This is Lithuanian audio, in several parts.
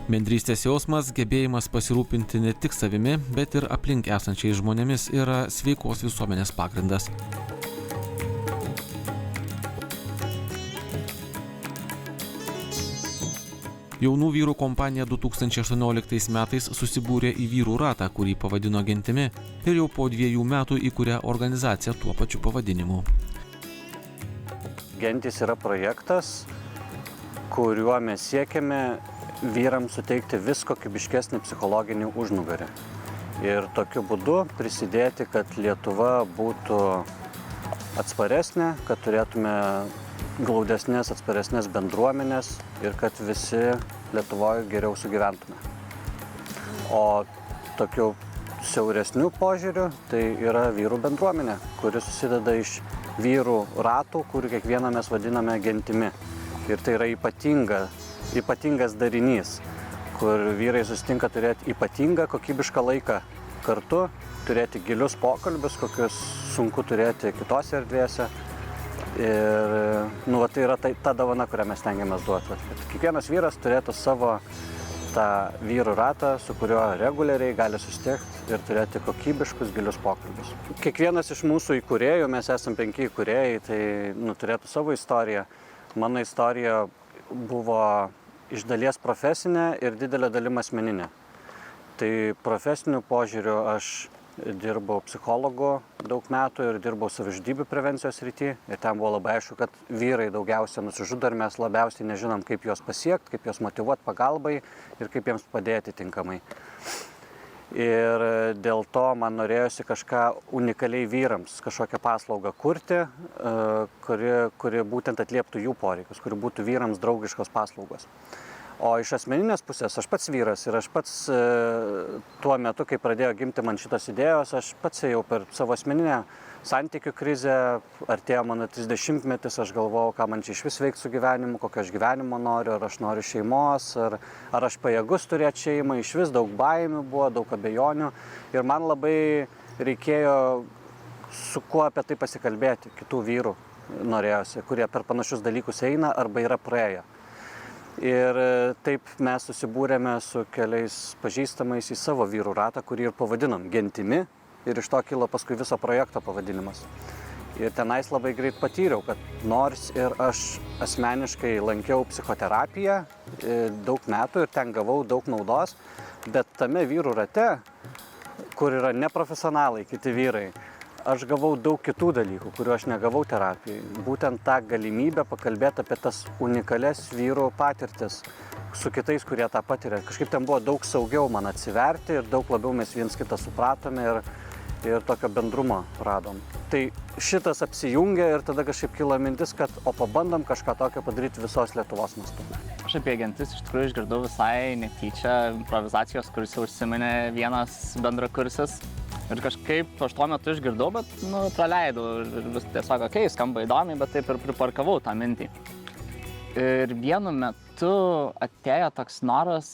Bendrystės jausmas, gebėjimas pasirūpinti ne tik savimi, bet ir aplink esančiais žmonėmis yra sveikos visuomenės pagrindas. Jaunų vyrų kompanija 2018 metais susibūrė į vyrų ratą, kurį pavadino gentimi, ir jau po 2 metų įkūrė organizaciją tuo pačiu pavadinimu. Gentys yra projektas, kuriuo mes siekiame vyrams suteikti vis kokybiškesnį psichologinį užnugarį. Ir tokiu būdu prisidėti, kad Lietuva būtų atsparesnė, kad turėtume glaudesnės, atsparesnės bendruomenės ir kad visi Lietuvoje geriau sugyventume. O tokiu siauresniu požiūriu tai yra vyrų bendruomenė, kuri susideda iš vyrų ratų, kurių kiekvieną mes vadiname gentimi. Ir tai yra ypatingas darinys, kur vyrai susitinka turėti ypatingą kokybišką laiką kartu, turėti gilius pokalbius, kokius sunku turėti kitose erdvėse. Ir tai yra ta dovana, kurią mes stengiamės duoti. Kad kiekvienas vyras turėtų savo tą vyrų ratą, su kuriuo reguliariai gali susitikti ir turėti kokybiškus gilius pokalbius. Kiekvienas iš mūsų įkūrėjų, mes esame 5 įkūrėjai, tai turėtų savo istoriją. Mano istorija buvo iš dalies profesinė ir didelė dalim asmeninė. Tai profesiniu požiūriu aš dirbau psichologu daug metų ir dirbau savižudybių prevencijos srity. Ir ten buvo labai aišku, kad vyrai daugiausia nusižudo ir mes labiausiai nežinom, kaip juos pasiekti, kaip juos motyvuoti pagalbai ir kaip jiems padėti tinkamai. Ir dėl to man norėjosi kažką unikaliai vyrams, kažkokią paslaugą kurti, kuri būtent atlieptų jų poreikius, kuri būtų vyrams draugiškos paslaugos. O iš asmeninės pusės aš pats vyras ir aš pats tuo metu, kai pradėjo gimti man šitos idėjos, aš pats ėjau per savo asmeninę santykių krizę, artėjo mano 30-metis, aš galvojau, ką man čia iš vis veikti su gyvenimu, kokio aš gyvenimo noriu, ar aš noriu šeimos, ar aš pajėgus turėti šeimą, iš vis daug baimių buvo, daug abejonių ir man labai reikėjo su kuo apie tai pasikalbėti, kitų vyrų norėjosi, kurie per panašius dalykus eina arba yra praėję. Ir taip mes susibūrėme su keliais pažįstamais į savo vyrų ratą, kurį ir pavadinom gentimi ir iš to kilo paskui viso projekto pavadinimas. Ir tenais labai greit patyriau, kad nors ir aš asmeniškai lankiau psichoterapiją daug metų ir ten gavau daug naudos, bet tame vyrų rate, kur yra neprofesionalai, kiti vyrai, aš gavau daug kitų dalykų, kuriuo aš negavau terapijai. Būtent tą galimybę pakalbėti apie tas unikalias vyrų patirtis su kitais, kurie tą patiria. Kažkaip ten buvo daug saugiau man atsiverti ir daug labiau mes viens kitą supratome ir tokio bendrumo radom. Tai šitas apsijungia ir tada kažkaip kilo mintis, kad pabandom kažką tokio padaryti visos Lietuvos mastu. Aš apie gentis iš tikrųjų išgirdau visai netyčia improvizacijos, kuris užsiminė vienas bendrakursis. Ir kažkaip aš tuo metu išgirdau, bet praleidau ir vis tiesiog, skamba įdomiai, bet taip ir priparkavau tą mintį. Ir vienu metu atėjo toks noras,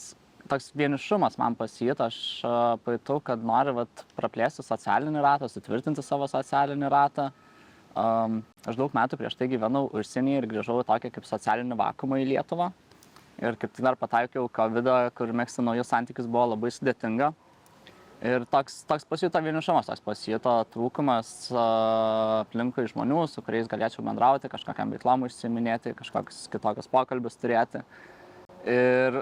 toks vienišumas man pasijuto, aš pajutau, kad noriu praplėsti socialinį ratą, sutvirtinti savo socialinį ratą. Aš daug metų prieš tai gyvenau užsienyje ir grįžau į tokią kaip socialinį vakuumą į Lietuvą. Ir kaip tik dar pataikiau COVID-ą, kur megzti naujus santykius buvo labai sudėtinga. Ir toks pasijuto vienišumas, toks pasijuto trūkumas aplinkui žmonių, su kuriais galėčiau bendrauti, kažkokiam veiklom užsiiminėti, kažkokius kitokius pokalbius turėti. Ir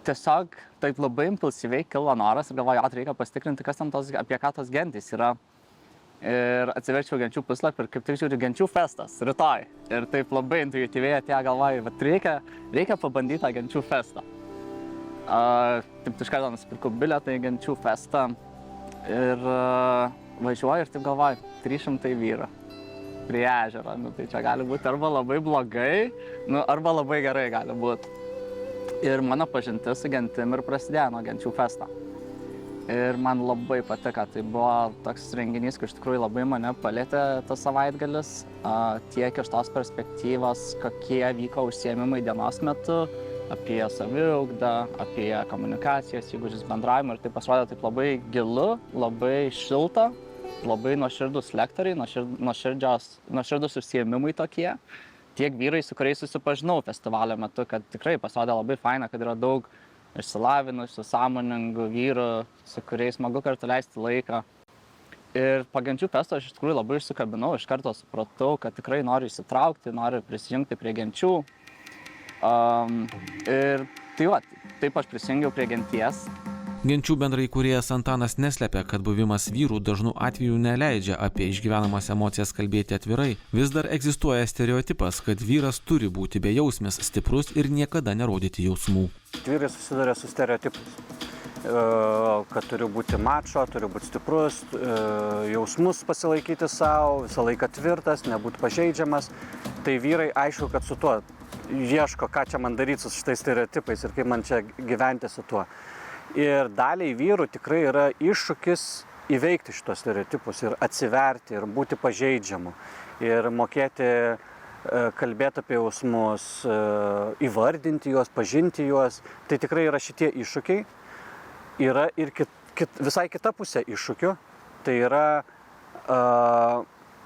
tiesiog taip labai impulsyviai kilo noras ir galvoju, reikia pasitikrinti, kas ten apie ką tos gentys yra. Ir atsiverčiau genčių puslapį ir kaip tik žiūriu genčių festas, rytoj. Ir taip labai intuityviai atėjo galvoju, reikia pabandyti tą genčių festą. Taip iš karto nusipirkau bilietą į genčių festą ir važiuoju ir taip galvoju, 300 vyrų prie ežero. Tai čia gali būti arba labai blogai, arba labai gerai gali būti. Ir mano pažintis su gentim ir prasidėjo nuo genčių festo. Ir man labai patiko, tai buvo toks renginys, kur iš tikrųjų labai mane palietė tas savaitgalis, tiek iš tos perspektyvos, kokie vyko užsiėmimai dienos metu, apie saviugdą, apie komunikacijos įgūdžius, bendravimą ir tai pasirodė taip labai gilu, labai šilta, labai nuoširdus lektoriai, nuoširdus užsiėmimai tokie. Tiek vyrai, su kuriais susipažinau festivalio metu, kad tikrai pasirodė labai faina, kad yra daug išsilavinusių, sąmoningų vyrų, su kuriais smagu kartu leisti laiką. Ir po genčių festo aš iš tikrųjų labai išsikabinau, iš karto supratau, kad tikrai noriu įsitraukti, noriu prisijungti prie genčių. Ir taip aš prisijungiau prie genties. Genčių bendraįkūrėjas Antanas neslepia, kad buvimas vyrų dažnu atveju neleidžia apie išgyvenamas emocijas kalbėti atvirai. Vis dar egzistuoja stereotipas, kad vyras turi būti bejausmis, stiprus ir niekada nerodyti jausmų. Vyrai susiduria su stereotipais, kad turiu būti mačo, turiu būti stiprus, jausmus pasilaikyti savo, visą laiką tvirtas, nebūti pažeidžiamas. Tai vyrai aišku, kad su tuo ieško, ką čia man daryti su šitais stereotipais ir kaip man čia gyventi su tuo. Ir daliai vyrų tikrai yra iššūkis įveikti šitos stereotipus ir atsiverti ir būti pažeidžiamu. Ir mokėti kalbėti apie jausmus, įvardinti juos, pažinti juos. Tai tikrai yra šitie iššūkiai. Yra ir visai kita pusė iššūkių. Tai yra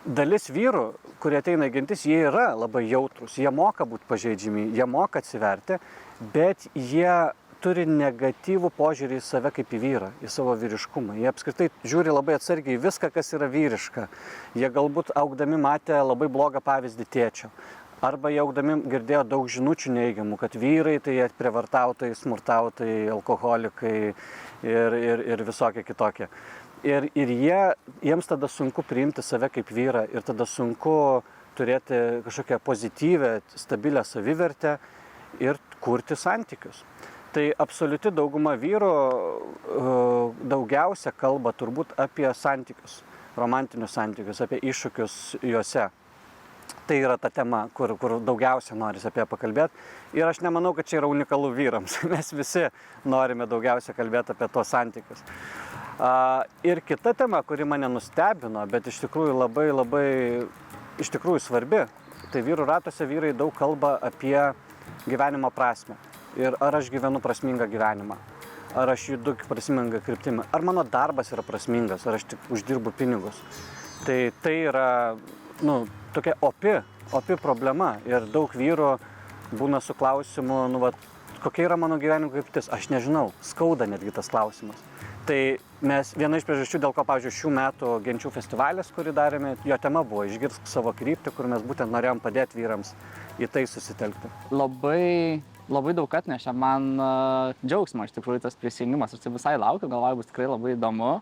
dalis vyrų, kurie ateina į gentis, jie yra labai jautrus. Jie moka būti pažeidžiami, jie moka atsiverti, bet jie turi negatyvų požiūrį į save kaip į vyrą, į savo vyriškumą. Jie apskritai žiūri labai atsargiai viską, kas yra vyriška. Jie galbūt augdami matė labai blogą pavyzdį tėčio. Arba jie augdami girdėjo daug žinučių neigiamų, kad vyrai tai prievartautojai, smurtautojai, alkoholikai ir visokie kitokie. Ir jiems tada sunku priimti save kaip vyrą ir tada sunku turėti kažkokią pozityvę, stabilią savivertę ir kurti santykius. Tai absoliuti dauguma vyrų daugiausia kalba turbūt apie santykius, romantinius santykius, apie iššūkius juose. Tai yra ta tema, kur daugiausia norisi apie pakalbėti. Ir aš nemanau, kad čia yra unikalu vyrams. Mes visi norime daugiausia kalbėti apie tos santykius. Ir kita tema, kuri mane nustebino, bet iš tikrųjų labai iš tikrųjų svarbi, tai vyrų ratuose vyrai daug kalba apie gyvenimo prasmę. Ir ar aš gyvenu prasmingą gyvenimą, ar aš judu prasmingą kryptimą, ar mano darbas yra prasmingas, ar aš tik uždirbu pinigus. Tai yra tokia opi problema ir daug vyrų būna su klausimu, kokia yra mano gyvenimo kryptis, aš nežinau, skauda netgi tas klausimas. Tai viena iš priežasčių, dėl ko, pavyzdžiui, šių metų genčių festivalis, kurį darėme, jo tema buvo išgirsk savo kryptį, kur mes būtent norėjom padėti vyrams į tai susitelkti. Labai daug atnešė man džiaugsmo iš tikrųjų tas prisijungimas. Aš tai visai laukiu, galvoju, bus tikrai labai įdomu,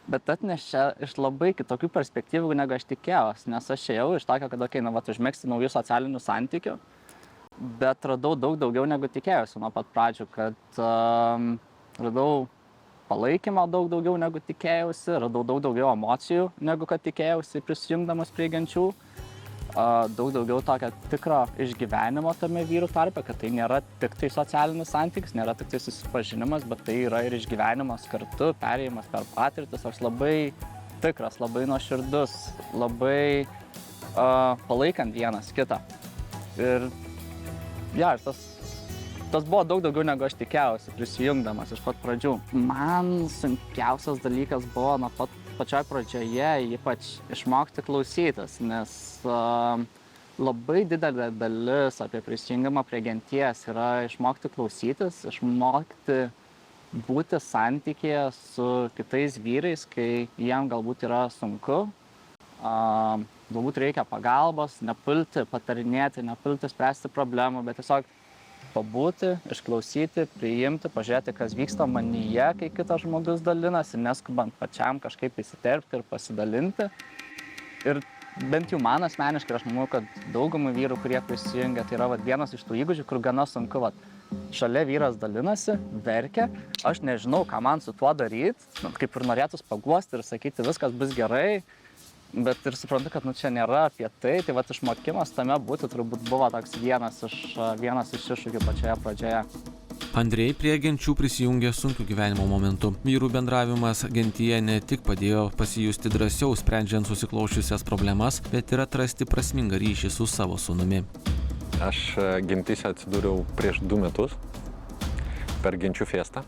bet atnešė iš labai kitokių perspektyvų, negu aš tikėjausi, nes aš ėjau iš tokio, kad užmegzti naujų socialinių santykių, bet radau daug daugiau negu tikėjausi nuo pat pradžių, kad radau palaikymą daug daugiau negu tikėjausi, radau daug daugiau emocijų negu kad tikėjausi prisijungdamas prie genčių. Daug daugiau tokio tikro išgyvenimo tame vyrų tarpe, kad tai nėra tik tai socialinis santykis, nėra tik tai susipažinimas, bet tai yra ir išgyvenimas kartu, perėjimas per patirtis, toks labai tikras, labai nuoširdus, labai palaikant vienas kitą. Ir tas buvo daug daugiau negu aš tikėjausi prisijungdamas iš pat pradžių. Man sunkiausias dalykas buvo nuo pačioj pradžioje ypač išmokti klausytis, nes labai didelė dalis apie prisijungimą prie genties yra išmokti klausytis, išmokti būti santykyje su kitais vyrais, kai jiem galbūt yra sunku, galbūt reikia pagalbos, nepulti, patarinėti, nepulti spręsti problemų, bet tiesiog pabūti, išklausyti, priimti, pažiūrėti, kas vyksta manyje, kai kitas žmogus dalinasi, neskubant pačiam kažkaip įsiterpti ir pasidalinti. Ir bent jau man asmeniškai, aš manau, kad daugumai vyrų, kurie prisijungia, tai yra vienas iš tų įgūdžių, kur gana sunku, šalia vyras dalinasi, verkia, aš nežinau, ką man su tuo daryti, kaip ir norėtus paguosti ir sakyti, viskas bus gerai, bet ir suprantu, kad čia nėra apie tai, tai išmokimas tame būti turbūt buvo toks vienas iš iššūkių pačioje pradžioje. Andrei prie genčių prisijungė sunkiu gyvenimo momentu. Vyrų bendravimas gentyje ne tik padėjo pasijusti drąsiau sprendžiant susiklosčiusias problemas, bet ir atrasti prasmingą ryšį su savo sūnumi. Aš gentyse atsidūriau prieš 2 metus per genčių festą.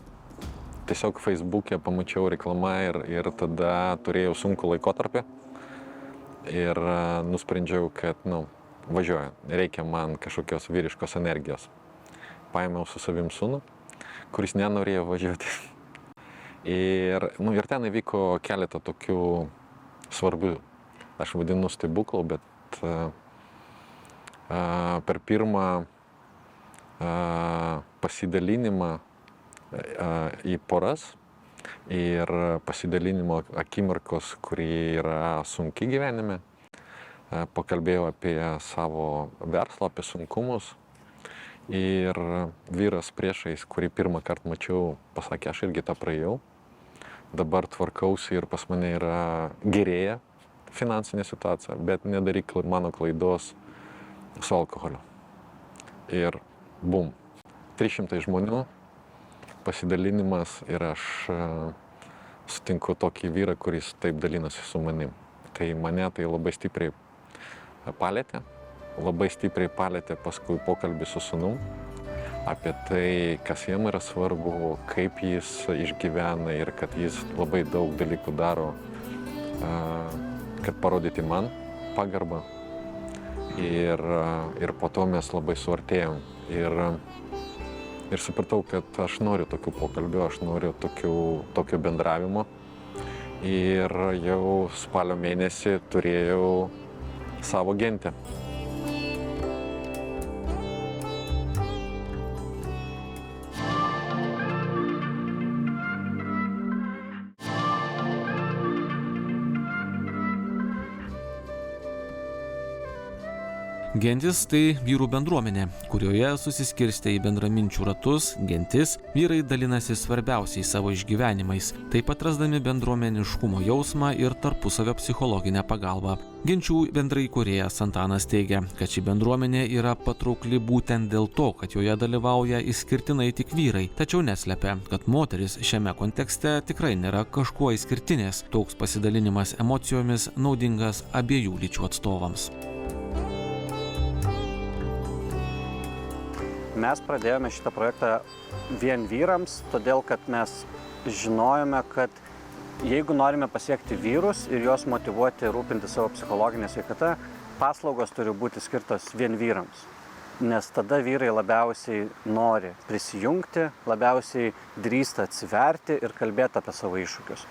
Tiesiog Facebook'e pamačiau reklamą ir tada turėjau sunkų laikotarpį. Ir nusprendžiau, kad, važiuoju, reikia man kažkokios vyriškos energijos. Paėmiau su savim sūnų, kuris nenorėjo važiuoti. Ir ten įvyko keletą tokių svarbių, aš vadinu stebuklų, bet per pirmą pasidalinimą į poras ir pasidalinimo akimirkos, kurie yra sunki gyvenime, pakalbėjau apie savo verslą, apie sunkumus. Ir vyras priešais, kurį pirmą kartą mačiau, pasakė, aš irgi tą praėjau. Dabar tvarkausi ir pas mane yra gerėja finansinė situacija, bet nedaryk mano klaidos su alkoholiu. Ir bum, 300 žmonių, pasidalinimas ir aš sutinku tokį vyrą, kuris taip dalinasi su manim. Tai mane tai labai stipriai palėtė. Labai stipriai palėtė paskui pokalbį su sūnum apie tai, kas jam yra svarbu, kaip jis išgyvena ir kad jis labai daug dalykų daro, kad parodyti man pagarbą. Ir po to mes labai suartėjom. Ir supratau, kad aš noriu tokių pokalbių, aš noriu tokio bendravimo. Ir jau spalio mėnesį turėjau savo gentę. Gentis tai vyrų bendruomenė, kurioje susiskirstę į bendraminčių ratus, gentis, vyrai dalinasi svarbiausiais savo išgyvenimais, taip pat rasdami bendruomeniškumo jausmą ir tarpusavio psichologinę pagalbą. Genčių bendraįkūrėjas Antanas teigia, kad ši bendruomenė yra patraukli būtent dėl to, kad joje dalyvauja išskirtinai tik vyrai, tačiau neslepia, kad moteris šiame kontekste tikrai nėra kažkuo išskirtinės. Toks pasidalinimas emocijomis naudingas abiejų lyčių atstovams. Mes pradėjome šitą projektą vien vyrams, todėl kad mes žinojome, kad jeigu norime pasiekti vyrus ir juos motyvuoti rūpinti savo psichologinę sveikatą, paslaugos turi būti skirtos vien vyrams. Nes tada vyrai labiausiai nori prisijungti, labiausiai drįsta atsiverti ir kalbėti apie savo iššūkius.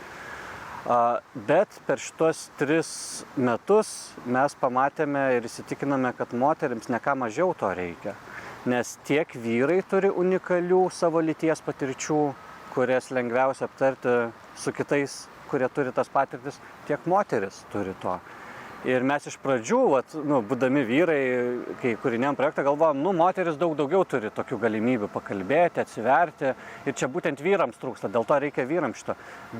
Bet per šitos 3 metus mes pamatėme ir įsitikinome, kad moterims ne ką mažiau to reikia. Nes tiek vyrai turi unikalių savo lyties patirčių, kurias lengviausia aptarti su kitais, kurie turi tas patirtis, tiek moteris turi to. Ir mes iš pradžių, būdami vyrai, kai kūrinėjom projektą, galvojom, moteris daugiau turi tokių galimybių pakalbėti, atsiverti. Ir čia būtent vyrams trūksta, dėl to reikia vyrams šito.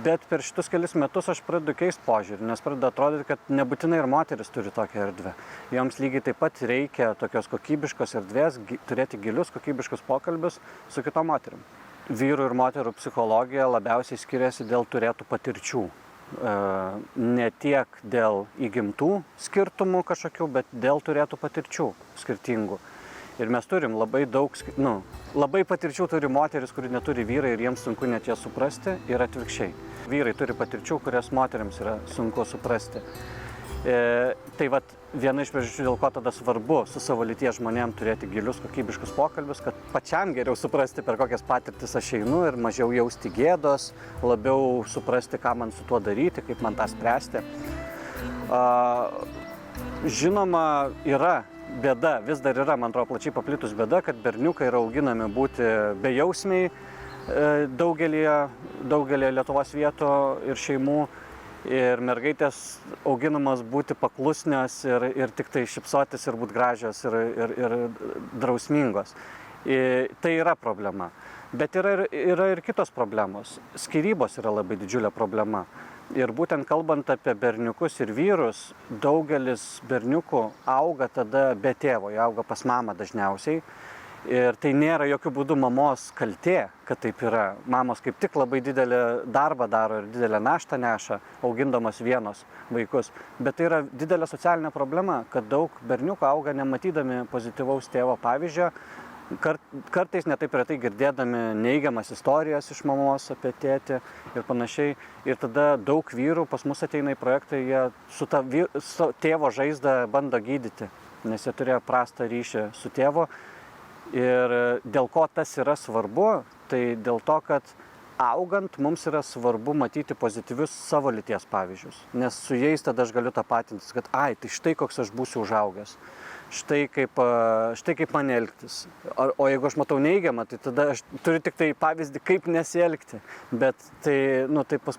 Bet per šitus kelis metus aš pradedu keisti požiūrį, nes pradedu atrodyti, kad nebūtinai ir moteris turi tokią erdvę. Joms lygiai taip pat reikia tokios kokybiškos erdvės, turėti gilius kokybiškus pokalbius su kitom moterim. Vyrų ir moterų psichologija labiausiai skiriasi dėl turėtų patirčių. Ne tiek dėl įgimtų skirtumų kažkokių, bet dėl turėtų patirčių skirtingų. Ir mes turim labai daug, labai patirčių turi moteris, kuri neturi vyrai ir jiems sunku net jas suprasti, ir atvirkščiai. Vyrai turi patirčių, kurias moteriams yra sunku suprasti. Tai viena iš priežasčių, dėl ko tada svarbu su savo lyties žmonėm turėti gilius kokybiškus pokalbius, kad pačiam geriau suprasti, per kokias patirtis aš einu ir mažiau jausti gėdos, labiau suprasti, ką man su tuo daryti, kaip man tą spręsti. Žinoma, yra bėda, vis dar yra, man atrodo, plačiai paplitus bėda, kad berniukai yra auginami būti bejausmiai daugelį Lietuvos vietų ir šeimų. Ir mergaitės auginamas būti paklusnios ir tik tai šypsotis ir būti gražios ir drausmingos. Tai yra problema. Bet yra ir kitos problemos. Skyrybos yra labai didžiulė problema. Ir būtent kalbant apie berniukus ir vyrus, daugelis berniukų auga tada be tėvo, jie auga pas mamą dažniausiai. Ir tai nėra jokių būdų mamos kaltė, kad taip yra. Mamos kaip tik labai didelį darbą daro ir didelę naštą neša, augindamos vienos vaikus. Bet tai yra didelė socialinė problema, kad daug berniukų auga nematydami pozityvaus tėvo pavyzdžio, kartais netaip retai girdėdami neigiamas istorijas iš mamos apie tėtį ir panašiai. Ir tada daug vyrų pas mus ateina į projektą, jie su tėvo žaizdą bando gydyti, nes jie turėjo prastą ryšį su tėvu. Ir dėl ko tas yra svarbu, Tai dėl to, kad augant mums yra svarbu matyti pozityvius savo lyties pavyzdžius, nes su jais tada aš galiu tapatintis, kad tai štai koks aš būsiu užaugęs, štai kaip man elgtis. O jeigu aš matau neigiamą, tai tada aš turiu tik tai pavyzdį, kaip nesielgti, bet tai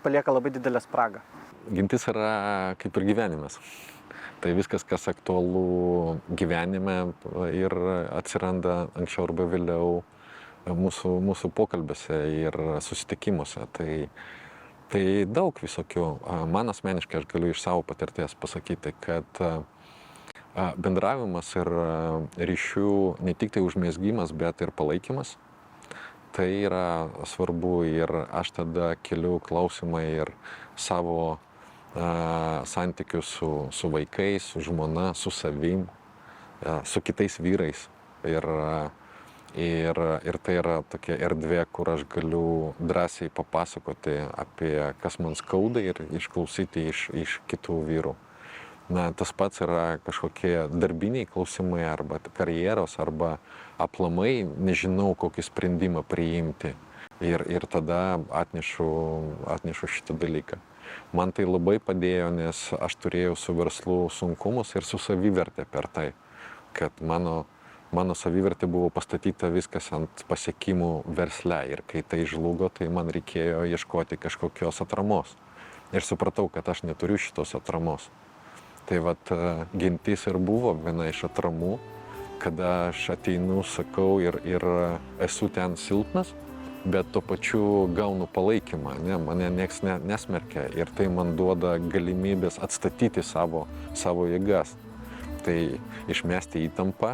palieka labai didelę spragą. Gintis yra kaip ir gyvenimas. Tai viskas, kas aktualu gyvenime ir atsiranda anksčiau arba vėliau mūsų pokalbiuose ir susitikimuose. Tai daug visokių. Man asmeniškai aš galiu iš savo patirties pasakyti, kad bendravimas ir ryšių ne tik tai užmezgimas, bet ir palaikymas. Tai yra svarbu ir aš tada keliu klausimą ir savo santykius su vaikais, su žmona, su savim, su kitais vyrais. Ir tai yra tokia erdvė, kur aš galiu drąsiai papasakoti apie kas man skauda ir išklausyti iš kitų vyrų. Tas pats yra kažkokie darbiniai klausimai arba karjeros, arba aplamai nežinau, kokį sprendimą priimti. Ir tada atnešu šitą dalyką. Man tai labai padėjo, nes aš turėjau su verslu sunkumus ir su savivertė per tai, kad mano savivertė buvo pastatyta viskas ant pasiekimų versle ir kai tai žlugo, tai man reikėjo ieškoti kažkokios atramos. Ir supratau, kad aš neturiu šitos atramos. Tai gintis ir buvo viena iš atramų, kada aš ateinu, sakau ir esu ten silpnas, bet tuo pačiu gaunu palaikymą, mane nieks nesmerkia ir tai man duoda galimybės atstatyti savo jėgas. Tai išmesti įtampą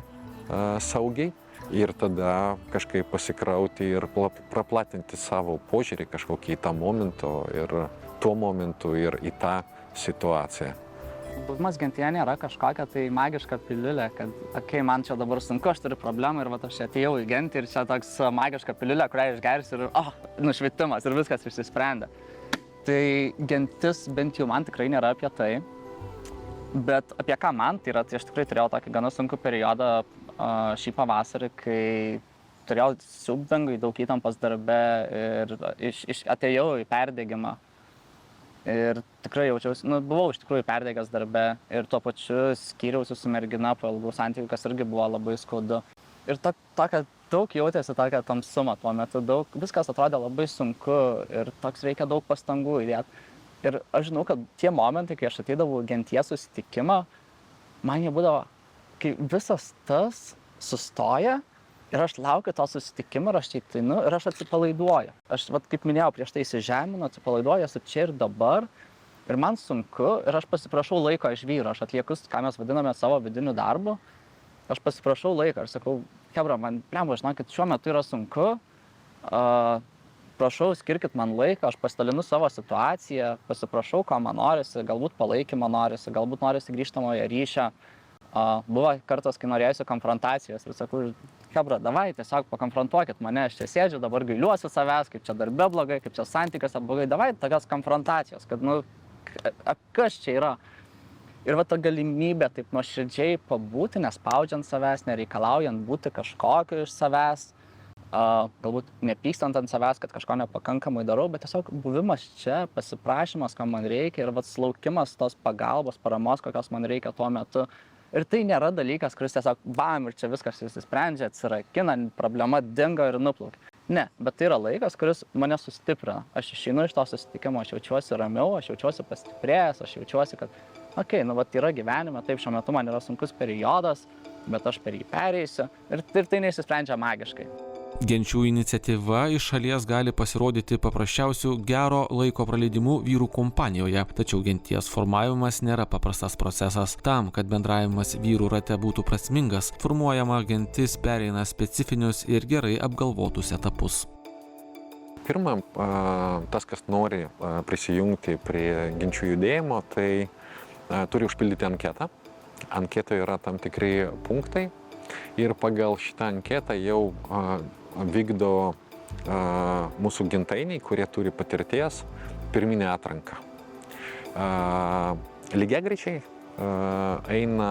saugiai ir tada kažkaip pasikrauti ir praplatinti savo požiūrį kažkokį į tą momentą ir tuo momentu ir į tą situaciją. Buvimas gentyje nėra kažkokia tai magiška piliulė, kad man čia dabar sunku, aš turiu problemą ir aš atėjau į gentį ir čia toks magiška piliulė, kurią išgersiu ir nušvitimas ir viskas išsisprendė. Tai gentis bent jau man tikrai nėra apie tai, bet apie ką man tai yra, tai aš tikrai turėjau tokį gana sunkų periodą šį pavasarį, kai turėjau siaubingai daug įtampos darbe ir atėjau į perdegimą. Ir tikrai jaučiausi, buvau iš tikrųjų perdegęs darbe ir tuo pačiu skyriausi su mergina po ilgų santykių, kas irgi buvo labai skaudu. Ir daug jautėsi tokia tamsuma tuo metu, viskas atrodė labai sunku ir toks reikia daug pastangų įdėti. Ir aš žinau, kad tie momentai, kai aš ateidavau genties susitikimą, man jie būdavo, kai visas tas sustoja ir aš laukiu to susitikimo ir aš čia ateinu ir aš atsipalaiduoju. Aš, kaip minėjau, prieš tai įsižeminu, atsipalaiduoju, esu čia ir dabar ir man sunku ir aš pasiprašau laiko iš vyro. Aš atlieku, ką mes vadiname savo vidiniu darbu. Aš pasiprašau laiko ir sakau, chebra, man žinokit, šiuo metu yra sunku, prašau, skirkit man laiką, aš pasidalinu savo situaciją, pasiprašau, ko man norisi, galbūt palaikymo norisi, galbūt norisi grįžtamojo ryšio. Buvo kartas, kai norėjusi konfrontacijos ir sakau, chebra, davai, tiesiog pakonfrontuokit mane, aš čia sėdžiu, dabar gailiuosi savęs, kaip čia darbe blogai, kaip čia santykiuose blogai, davai tokios konfrontacijos, kad, kas čia yra. Ir ta galimybė taip nuoširdžiai pabūti, nespaudžiant savęs, nereikalaujant būti kažkokiu iš savęs, galbūt nepykstant ant savęs, kad kažko nepakankamai darau, bet tiesiog buvimas čia, pasiprašymas, ko man reikia ir laukimas tos pagalbos, paramos, kokios man reikia tuo metu. Ir tai nėra dalykas, kuris tiesiog bam ir čia viskas išsisprendžia, atsirakina, problema dingo ir nuplaukia. Ne, bet tai yra laikas, kuris mane sustiprina. Aš išeinu iš to susitikimo, aš jaučiuosi ramiau, aš jaučiuosi pastiprėjęs, aš jaučiuosi, kad yra gyvenime, taip, šiuo metu man yra sunkus periodas, bet aš per jį pereisiu ir tai neišsisprendžia magiškai. Genčių iniciatyva iš šalies gali pasirodyti paprasčiausių gero laiko praleidimu vyrų kompanijoje, tačiau genties formavimas nėra paprastas procesas. Tam, kad bendravimas vyrų rate būtų prasmingas, formuojama gentis pereina specifinius ir gerai apgalvotus etapus. Pirma, tas, kas nori prisijungti prie genčių judėjimo, tai turi užpildyti anketą. Anketoje yra tam tikri punktai ir pagal šitą anketą jau vykdo mūsų gentainiai, kurie turi patirties, pirminę atranką. Lygiagrečiai eina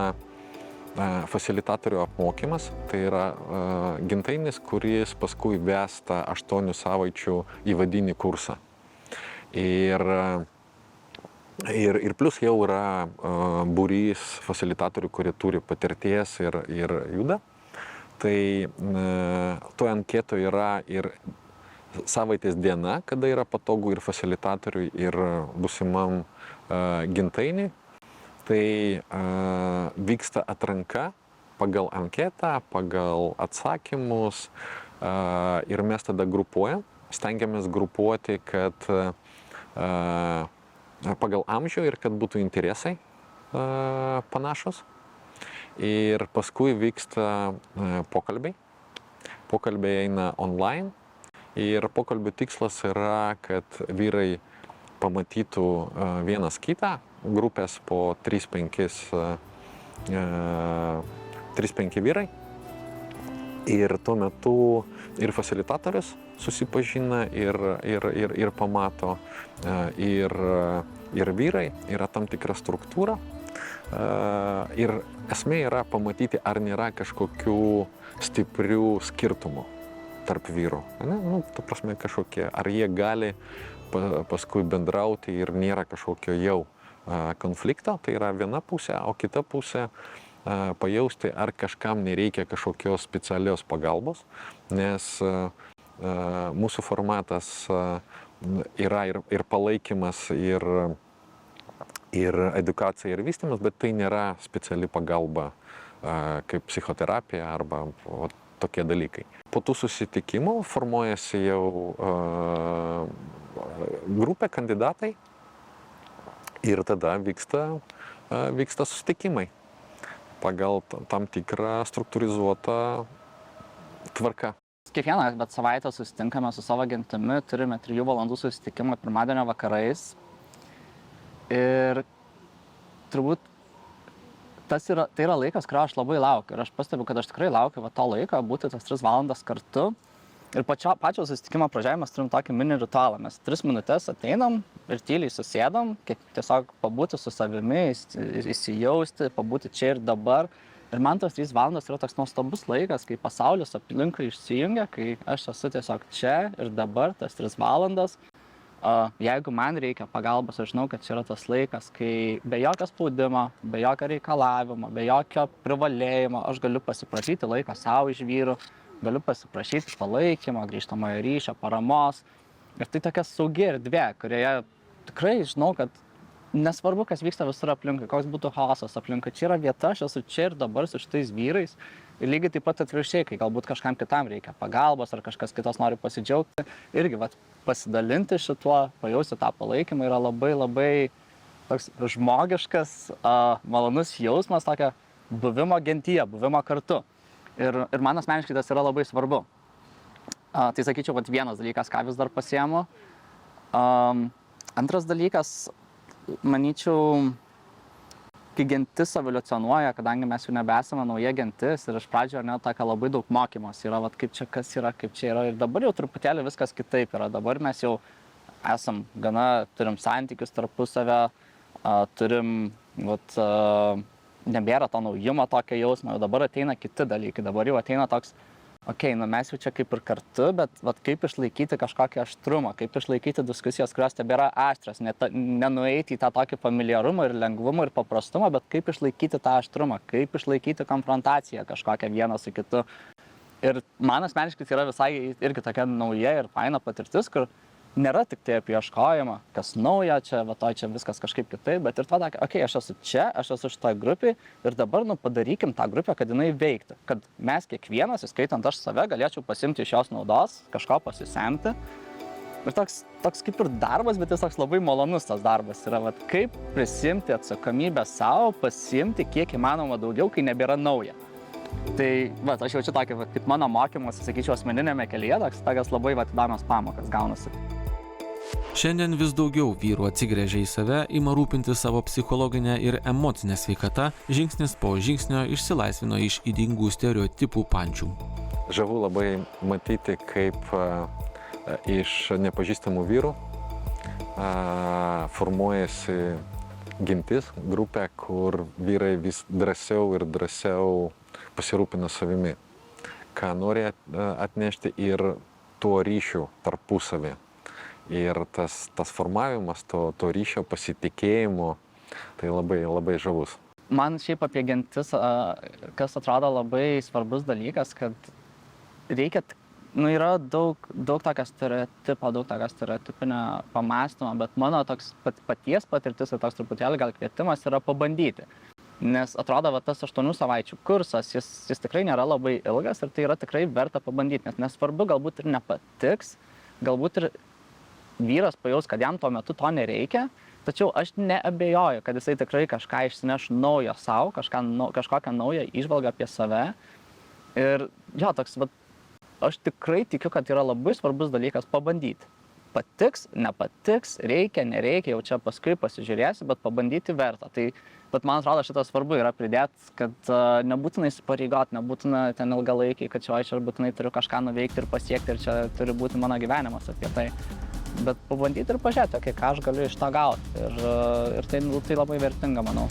fasilitatorių apmokymas, tai yra gintainis, kuris paskui ves tą 8 savaičių įvadinį kursą. Ir plus jau yra būrys fasilitatorių, kurie turi patirties ir juda. Tai toje anketoje yra ir savaitės diena, kada yra patogu ir fasilitatoriui, ir būsimam gintainiui. Tai vyksta atranka pagal anketą, pagal atsakymus ir mes tada grupuojam, stengiamės grupuoti, kad pagal amžių ir kad būtų interesai panašus. Ir paskui vyksta pokalbiai. Pokalbiai eina online ir pokalbių tikslas yra, kad vyrai pamatytų vienas kitą, grupės po 3-5 vyrai. Ir tuo metu ir fasilitatorius susipažina ir pamato, ir vyrai, yra tam tikra struktūra. Ir esmė yra pamatyti, ar nėra kažkokių stiprių skirtumų tarp vyrų. Ta prasme, kažkokie, ar jie gali paskui bendrauti ir nėra kažkokio jau konflikto, tai yra viena pusė, o kita pusė pajausti, ar kažkam nereikia kažkokios specialios pagalbos, nes mūsų formatas yra ir palaikymas, ir edukacija, ir vystymas, bet tai nėra speciali pagalba kaip psichoterapija arba tokie dalykai. Po tų susitikimų formuojasi jau grupė kandidatai ir tada vyksta susitikimai pagal tam tikrą struktūrizuotą tvarką. Kiekvieną savaitę susitinkame su savo gentimi, turime 3 valandų susitikimą pirmadienio vakarais. Ir turbūt tai yra laikas, kurio aš labai laukiu. Ir aš pastebiu, kad aš tikrai laukiu to laiko, būti tas 3 valandas kartu. Ir pačio susitikimo pradžioje mes turim tokį mini ritualą. Mes 3 minutės ateinam ir tyliai susėdam, tiesiog pabūti su savimi, įsijausti, pabūti čia ir dabar. Ir man tos 3 valandos yra toks nuostabus laikas, kai pasaulis aplinkui išsijungia, kai aš esu tiesiog čia ir dabar, tas 3 valandas. Jeigu man reikia pagalbos, aš žinau, kad čia yra tas laikas, kai be jokio spaudimo, be jokio reikalavimo, be jokio privalėjimo, aš galiu pasiprašyti laiko savo iš vyrų, galiu pasiprašyti palaikymo, grįžtamojo ryšio, paramos. Ir tai tokia saugi erdvė, kurioje tikrai žinau, kad nesvarbu, kas vyksta visur aplinkui, koks būtų chaosas aplinkui. Čia yra vieta, aš esu čia ir dabar su šitais vyrais. Ir lygiai taip pat atvirkščiai, kai galbūt kažkam kitam reikia pagalbos ar kažkas kitas nori pasidžiaugti, irgi pasidalinti šituo, pajausti tą palaikymą yra labai labai toks žmogiškas, malonus jausmas, tokio buvimo gentyje, buvimo kartu. Ir man asmeniškai tas yra labai svarbu. Tai sakyčiau, vienas dalykas, ką vis dar pasiemu. Antras dalykas, manyčiau, kai gentis evoliucionuoja, kadangi mes jau nebesame nauja gentis ir iš pradžio tokia labai daug mokymos yra, kaip čia kas yra, kaip čia yra. Ir dabar jau truputėlį viskas kitaip yra. Dabar mes jau esam turim santykius tarpusavę, turim, nebėra to naujumo tokio jausmo, dabar ateina kiti dalykai, dabar jau ateina toks, mes jau čia kaip ir kartu, bet kaip išlaikyti kažkokį aštrumą, kaip išlaikyti diskusijos, kurios tebėra aštrios, nenueiti į tą tokį familiarumą ir lengvumą ir paprastumą, bet kaip išlaikyti tą aštrumą, kaip išlaikyti konfrontaciją kažkokią vieną su kitu. Ir man asmeniškai tai yra visai irgi tokia nauja ir faina patirtis, kur nėra tik tai apie ieškojimą, kas nauja, čia viskas kažkaip kitaip, bet ir tada, aš esu čia, aš esu šitoj grupiai ir dabar padarykim tą grupę, kad jinai veiktų, kad mes kiekvienas, įskaitant aš save, galėčiau pasimti iš jos naudos, kažko pasisemti. Ir toks kaip ir darbas, bet jis toks labai malonus tas darbas yra, kaip prisimti atsakomybę savo, pasimti kiek įmanoma daugiau, kai nebėra nauja. Tai aš jaučiu tokį, kaip mano mokymas, sakyčiau, asmeninėme kelyje, tokias labai įdomios pamokas gaunasi. Šiandien vis daugiau vyrų atsigręžia į save, ima rūpinti savo psichologinę ir emocinę sveikatą, žingsnis po žingsnio išsilaisvino iš ydingų stereotipų pančių. Žavu labai matyti, kaip iš nepažįstamų vyrų formuojasi Gintis grupė, kur vyrai vis drąsiau ir drąsiau pasirūpina savimi, ką nori atnešti ir tuo ryšiu tarpusavį. Ir tas formavimas to ryšio, pasitikėjimo, tai labai, labai žavus. Man šiaip apie gentis, kas atrodo labai svarbus dalykas, kad reikia, yra daug tokio stereotipo, daug tokio stereotipinio pamąstymo, bet mano toks paties patirtis ir toks truputėlį gal kvietimas yra pabandyti. Nes atrodo, tas 8 savaičių kursas, jis tikrai nėra labai ilgas ir tai yra tikrai verta pabandyti, nes nesvarbu, galbūt ir nepatiks, galbūt ir vyras pajaus, kad jam tuo metu to nereikia, tačiau aš neabejoju, kad jisai tikrai kažką išsineš naujo savo, kažkokią naują įžvalgą apie save. Ir jo, toks, aš tikrai tikiu, kad yra labai svarbus dalykas pabandyti. Patiks, nepatiks, reikia, nereikia, jau čia paskui pasižiūrėsi, bet pabandyti verta. Tai man atrodo, šitas svarbu yra pridėti, kad nebūtinai įsipareigoti, nebūtinai ten ilgalaikiai, kad čia aš būtinai turiu kažką nuveikti ir pasiekti ir čia turi būti mano gyvenimas apie tai. Bet pabandyti ir pažiūrėti, ką aš galiu iš to gauti. Ir tai labai vertinga, manau.